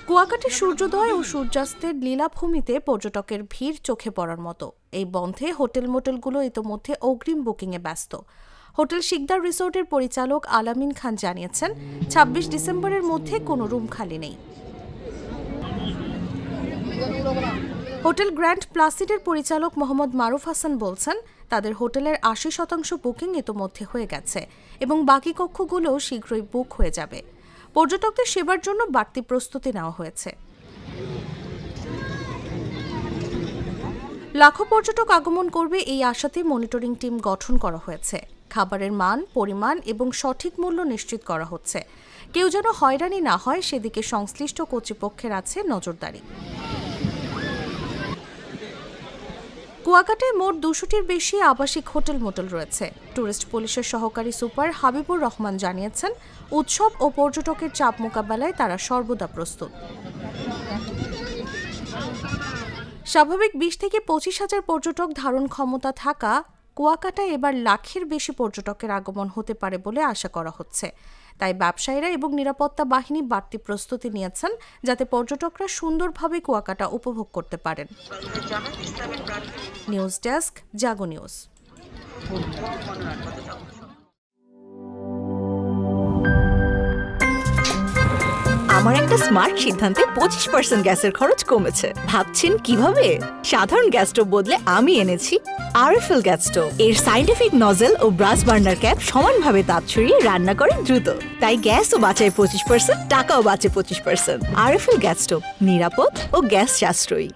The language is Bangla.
কুয়াকাটায় সূর্যোদয় ও সূর্যাস্তের লীলাভূমিতে পর্যটকের ভিড় চোখে পড়ার মতো। এই বন্ধে হোটেল মোটেলগুলো ইতোমধ্যে অগ্রিম বুকিংয়ে ব্যস্ত। হোটেল শিকদার রিসোর্টের পরিচালক আলামিন খান জানিয়েছেন, ২৬ ডিসেম্বরের মধ্যে কোনো রুম খালি নেই। হোটেল গ্র্যান্ড প্লাসিডের পরিচালক মোহাম্মদ মারুফ হাসান বলছেন, তাদের হোটেলের ৮০% বুকিং ইতোমধ্যে হয়ে গেছে এবং বাকি কক্ষগুলো শীঘ্রই বুক হয়ে যাবে। পর্যটকদের সেবার জন্য বাড়তি প্রস্তুতি নেওয়া হয়েছে। লাখো পর্যটক আগমন করবে এই আশাতে মনিটরিং টিম গঠন করা হয়েছে। খাবারের মান, পরিমাণ এবং সঠিক মূল্য নিশ্চিত করা হচ্ছে। কেউ যেন হয়রানি না হয় সেদিকে সংশ্লিষ্ট কর্তৃপক্ষের আছে নজরদারি। কুয়াকাটায় মোট ২০০টির বেশি আবাসিক হোটেল মোটেল রয়েছে। ট্যুরিস্ট পুলিশের সহকারী সুপার হাবিবুর রহমান জানিয়েছেন, উৎসব ও পর্যটকের চাপ মোকাবেলায় তারা সর্বদা প্রস্তুত। স্বাভাবিক ২০ থেকে ২৫ হাজার পর্যটক ধারণ ক্ষমতা থাকা কুয়াকাটায় এবার লাখের বেশি পর্যটকের আগমন হতে পারে বলে আশা করা হচ্ছে। তাই ব্যবসায়ীরা এবং নিরাপত্তা বাহিনী বাড়তি প্রস্তুতি নিয়েছেন, যাতে পর্যটকরা সুন্দরভাবে কুয়াকাটা উপভোগ করতে পারেন। নিউজ ডেস্ক, জাগো নিউজ। আমার একটা স্মার্ট সিদ্ধান্তে 25% গ্যাসের খরচ কমেছে। ভাবছেন কিভাবে? সাধারণ গ্যাস স্টোভ বদলে আমি এনেছি আরএফএল গ্যাস স্টোভ। এর সাইন্টিফিক নজল ও ব্রাস বার্নার ক্যাপ সমানভাবে তাপ ছড়িয়ে রান্না করে দ্রুত। তাই গ্যাসও বাঁচায় 25%, টাকাও বাঁচে 25%। আরএফএল গ্যাস স্টোভ নিরাপদ ও গ্যাস সাশ্রয়ী।